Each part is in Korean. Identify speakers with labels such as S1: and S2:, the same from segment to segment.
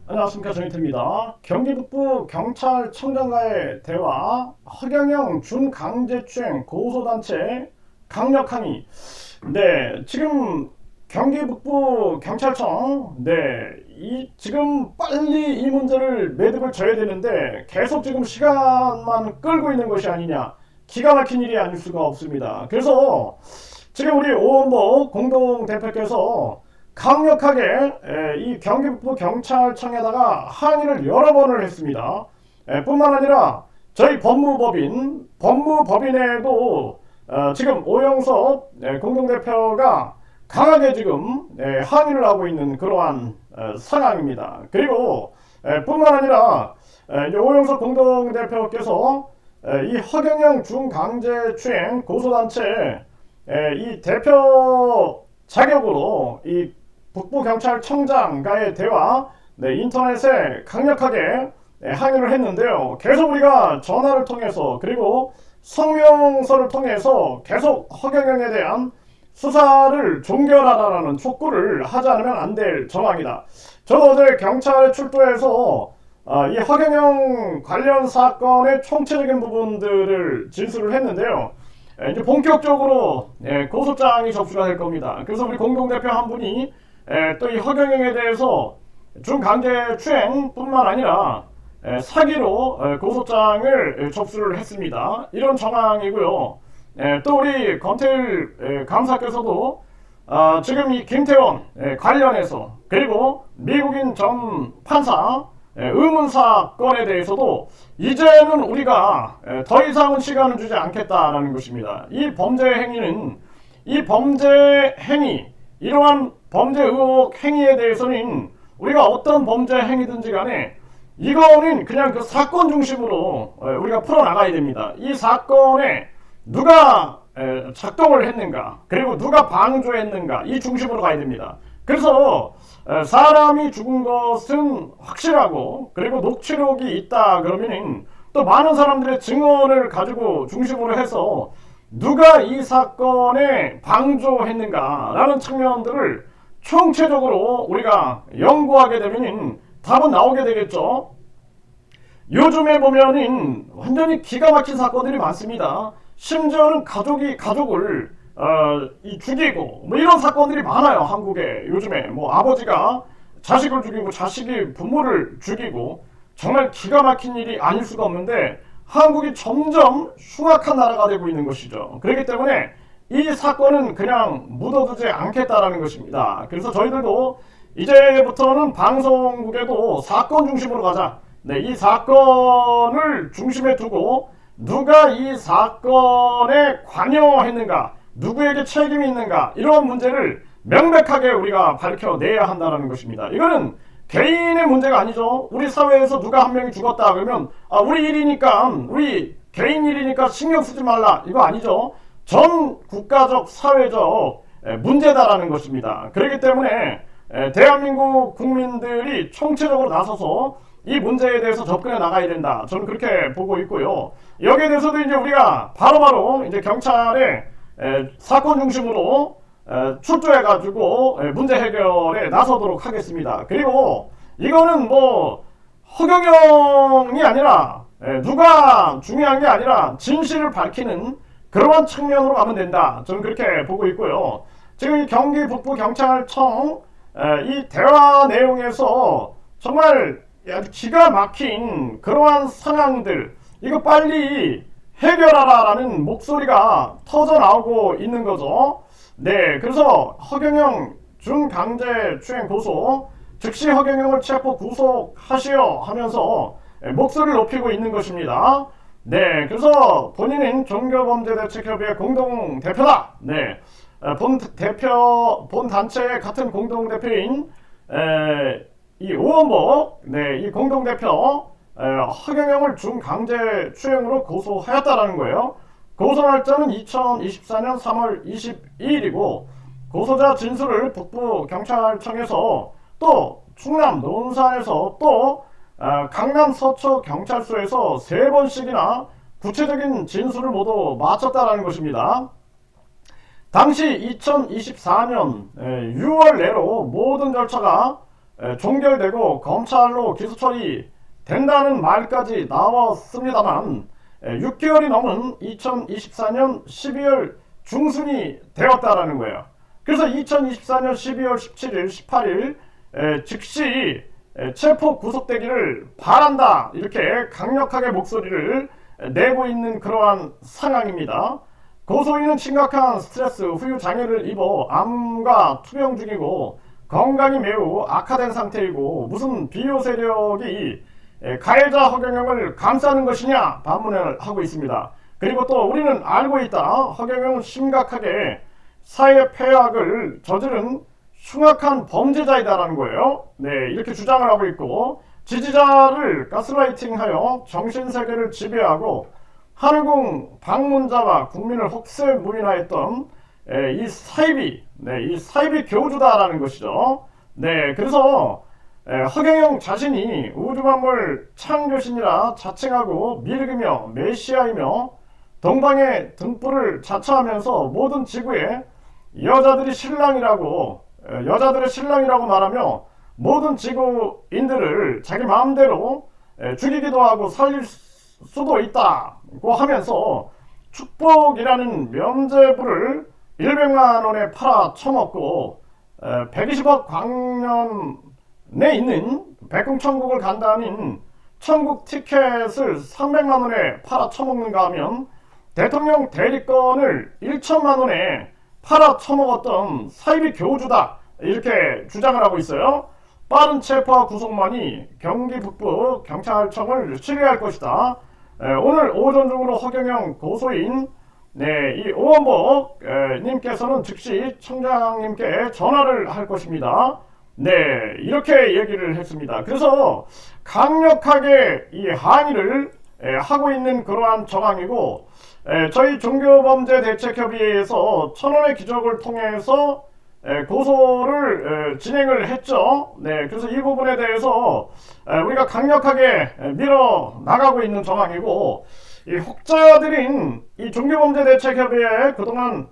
S1: 안녕하십니까, 정희태입니다. 경기 북부 경찰청장과의 대화, 허경영 준강제추행 고소단체 강력 항의. 네, 지금 경기 북부 경찰청, 지금 빨리 이 문제를 매듭을 져야 되는데 계속 지금 시간만 끌고 있는 것이 아니냐. 기가 막힌 일이 아닐 수가 없습니다. 그래서 지금 우리 오원복 공동대표께서 강력하게 이 경기북부 경찰청에다가 항의를 여러 번을 했습니다. 뿐만 아니라 저희 법무법인에도 지금 오영섭 공동대표가 강하게 지금 항의를 하고 있는 그러한 상황입니다. 그리고 뿐만 아니라 오영섭 공동대표께서 이 허경영 중강제추행 고소단체 이 대표 자격으로 이 북부경찰청장과의 대화 인터넷에 강력하게 항의를 했는데요. 계속 우리가 전화를 통해서 그리고 성명서를 통해서 계속 허경영에 대한 수사를 종결하라는 촉구를 하지 않으면 안 될 정황이다. 저도 어제 경찰에 출두해서 이 허경영 관련 사건의 총체적인 부분들을 진술을 했는데요. 이제 본격적으로 고소장이 접수가 될 겁니다. 그래서 우리 공동대표 한 분이 또 이 허경영에 대해서 중강제추행뿐만 아니라 사기로 고소장을 접수를 했습니다. 이런 정황이고요. 또 우리 권태일 감사께서도 지금 이 김태원 관련해서 그리고 미국인 전 판사 의문 사건에 대해서도 이제는 우리가 더 이상은 시간을 주지 않겠다라는 것입니다. 이 범죄 행위, 이러한 범죄 의혹 행위에 대해서는 우리가 어떤 범죄 행위든지 간에 이거는 그냥 그 사건 중심으로 우리가 풀어나가야 됩니다. 이 사건에 누가 작동을 했는가, 그리고 누가 방조했는가, 이 중심으로 가야 됩니다. 그래서 사람이 죽은 것은 확실하고 그리고 녹취록이 있다 그러면은 또 많은 사람들의 증언을 가지고 중심으로 해서 누가 이 사건에 방조했는가라는 측면들을 총체적으로 우리가 연구하게 되면은 답은 나오게 되겠죠. 요즘에 보면은 완전히 기가 막힌 사건들이 많습니다. 심지어는 가족이 가족을 죽이고 뭐 이런 사건들이 많아요. 한국에 요즘에 뭐 아버지가 자식을 죽이고 자식이 부모를 죽이고 정말 기가 막힌 일이 아닐 수가 없는데 한국이 점점 흉악한 나라가 되고 있는 것이죠. 그렇기 때문에 이 사건은 그냥 묻어두지 않겠다라는 것입니다. 그래서 저희들도 이제부터는 방송국에도 사건 중심으로 가자. 이 사건을 중심에 두고 누가 이 사건에 관여했는가, 누구에게 책임이 있는가, 이런 문제를 명백하게 우리가 밝혀내야 한다는 것입니다. 이거는 개인의 문제가 아니죠. 우리 사회에서 누가 한 명이 죽었다 그러면 우리 일이니까, 우리 개인 일이니까 신경 쓰지 말라, 이거 아니죠. 전 국가적 사회적 문제다라는 것입니다. 그렇기 때문에 대한민국 국민들이 총체적으로 나서서 이 문제에 대해서 접근해 나가야 된다. 저는 그렇게 보고 있고요. 여기에 대해서도 이제 우리가 바로바로 이제 경찰의 사건 중심으로 출두해가지고 문제 해결에 나서도록 하겠습니다. 그리고 이거는 뭐 허경영이 아니라 누가 중요한 게 아니라 진실을 밝히는 그러한 측면으로 가면 된다. 저는 그렇게 보고 있고요. 지금 이 경기 북부 경찰청 이 대화 내용에서 정말 아주 기가 막힌 그러한 상황들, 이거 빨리 해결하라라는 목소리가 터져 나오고 있는 거죠. 그래서 허경영 준강제추행 고소, 즉시 허경영을 체포 구속하시오 하면서 목소리를 높이고 있는 것입니다. 그래서 본인은 종교범죄대책협의회 공동대표다. 본 단체의 같은 공동대표인 이 오원복, 이 공동대표 허경영을 중강제추행으로 고소하였다라는 거예요. 고소 날짜는 2024년 3월 22일이고 고소자 진술을 북부경찰청에서 또 충남 논산에서 또 강남 서초경찰서에서 3번씩이나 구체적인 진술을 모두 마쳤다라는 것입니다. 당시 2024년 6월 내로 모든 절차가 종결되고 검찰로 기소 처리 된다는 말까지 나왔습니다만 6개월이 넘은 2024년 12월 중순이 되었다라는 거예요. 그래서 2024년 12월 17일, 18일 즉시 체포 구속되기를 바란다, 이렇게 강력하게 목소리를 내고 있는 그러한 상황입니다. 고소인은 심각한 스트레스, 후유 장애를 입어 암과 투병 중이고 건강이 매우 악화된 상태이고 무슨 비호 세력이 가해자 허경영을 감싸는 것이냐 반문을 하고 있습니다. 그리고 또 우리는 알고 있다, 허경영은 심각하게 사회 폐악을 저지른 흉악한 범죄자이다라는 거예요. 네, 이렇게 주장을 하고 있고, 지지자를 가스라이팅하여 정신세계를 지배하고 하늘궁 방문자와 국민을 혹세무민화했던 이 사이비 교주다라는 것이죠. 네, 그래서 허경영 자신이 우주만물 창조신이라 자칭하고 밀으며 메시아이며 동방의 등불을 자처하면서 모든 지구에 여자들의 신랑이라고 말하며 모든 지구인들을 자기 마음대로 죽이기도 하고 살릴 수도 있다고 하면서 축복이라는 면죄부를 100만 원에 팔아 처먹고 120억 광년에 있는 백궁천국을 간다는 천국 티켓을 300만 원에 팔아 처먹는가 하면 대통령 대리권을 1천만 원에 팔아 처먹었던 사이비 교주다, 이렇게 주장을 하고 있어요. 빠른 체포와 구속만이 경기 북부 경찰청을 신뢰할 것이다. 오늘 오전 중으로 허경영 고소인 이 오원복 님께서는 즉시 청장님께 전화를 할 것입니다. 네, 이렇게 얘기를 했습니다. 그래서 강력하게 이 항의를 하고 있는 그러한 정황이고, 저희 종교범죄대책협의회에서 1,000원의 기적을 통해서 고소를 진행을 했죠. 네, 그래서 이 부분에 대해서 우리가 강력하게 밀어 나가고 있는 정황이고, 이 혹자들인 이 종교범죄대책협의회 그동안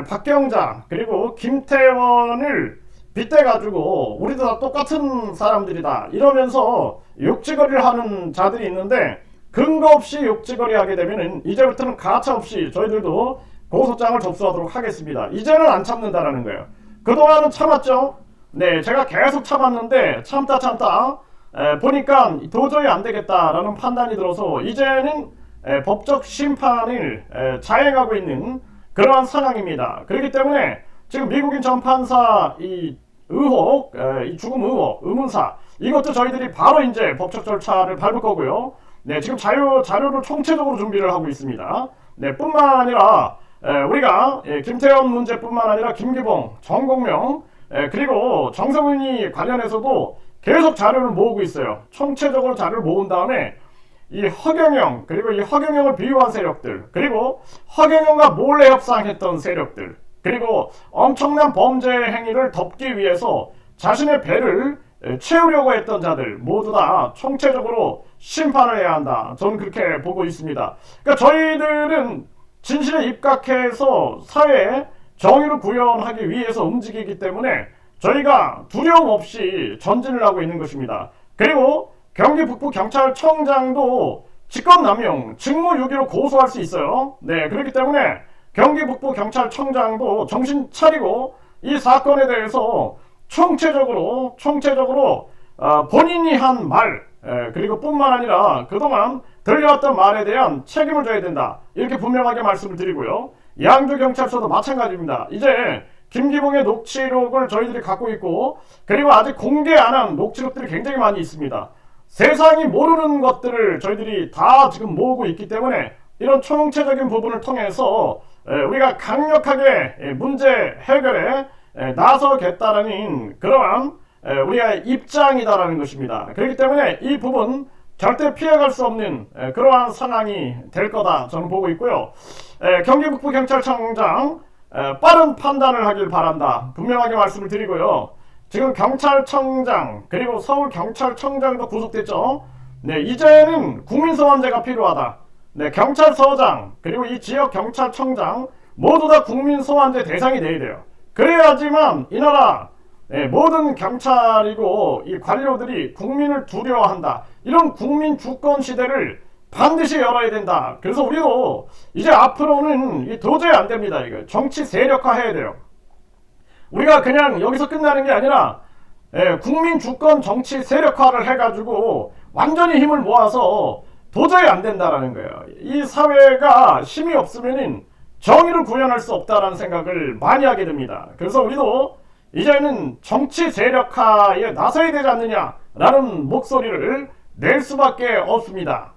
S1: 박경장 그리고 김태원을 빗대가지고 우리도 다 똑같은 사람들이다 이러면서 욕지거리를 하는 자들이 있는데, 근거 없이 욕지거리 하게 되면은 이제부터는 가차 없이 저희들도 고소장을 접수하도록 하겠습니다. 이제는 안 참는다라는 거예요. 그동안은 참았죠. 네, 제가 계속 참았는데 참다 보니까 도저히 안 되겠다라는 판단이 들어서 이제는 법적 심판을 자행하고 있는 그러한 상황입니다. 그렇기 때문에 지금 미국인 전 판사 이 의혹, 이 죽음 의혹, 의문사, 이것도 저희들이 바로 이제 법적 절차를 밟을 거고요. 네, 지금 자료를 총체적으로 준비를 하고 있습니다. 네, 뿐만 아니라 우리가 김태현 문제뿐만 아니라 김기봉, 정공명, 그리고 정성윤이 관련해서도 계속 자료를 모으고 있어요. 총체적으로 자료를 모은 다음에 이 허경영, 그리고 이 허경영을 비유한 세력들, 그리고 허경영과 몰래 협상했던 세력들, 그리고 엄청난 범죄 행위를 덮기 위해서 자신의 배를 채우려고 했던 자들 모두 다 총체적으로 심판을 해야 한다. 저는 그렇게 보고 있습니다. 그러니까 저희들은 진실에 입각해서 사회에 정의를 구현하기 위해서 움직이기 때문에 저희가 두려움 없이 전진을 하고 있는 것입니다. 그리고 경기 북부 경찰청장도 직권남용, 직무유기로 고소할 수 있어요. 네, 그렇기 때문에 경기 북부 경찰청장도 정신 차리고 이 사건에 대해서 총체적으로 본인이 한 말, 그리고 뿐만 아니라 그동안 들려왔던 말에 대한 책임을 져야 된다, 이렇게 분명하게 말씀을 드리고요. 양주경찰서도 마찬가지입니다. 이제 김기봉의 녹취록을 저희들이 갖고 있고, 그리고 아직 공개 안 한 녹취록들이 굉장히 많이 있습니다. 세상이 모르는 것들을 저희들이 다 지금 모으고 있기 때문에 이런 총체적인 부분을 통해서 우리가 강력하게 문제 해결에 나서겠다라는 그러한 우리의 입장이다라는 것입니다. 그렇기 때문에 이 부분 절대 피해갈 수 없는 그러한 상황이 될 거다 저는 보고 있고요. 경기 북부 경찰청장 빠른 판단을 하길 바란다, 분명하게 말씀을 드리고요. 지금 경찰청장 그리고 서울 경찰청장도 구속됐죠. 네, 이제는 국민소환제가 필요하다. 네, 경찰서장 그리고 이 지역 경찰청장 모두 다 국민소환제 대상이 돼야 돼요. 그래야지만 이 나라 모든 경찰이고 이 관료들이 국민을 두려워한다. 이런 국민 주권 시대를 반드시 열어야 된다. 그래서 우리도 이제 앞으로는 도저히 안 됩니다. 이거 정치 세력화 해야 돼요. 우리가 그냥 여기서 끝나는 게 아니라 국민 주권 정치 세력화를 해가지고 완전히 힘을 모아서 도저히 안 된다라는 거예요. 이 사회가 힘이 없으면 정의를 구현할 수 없다라는 생각을 많이 하게 됩니다. 그래서 우리도 이제는 정치 세력화에 나서야 되지 않느냐라는 목소리를 낼 수밖에 없습니다.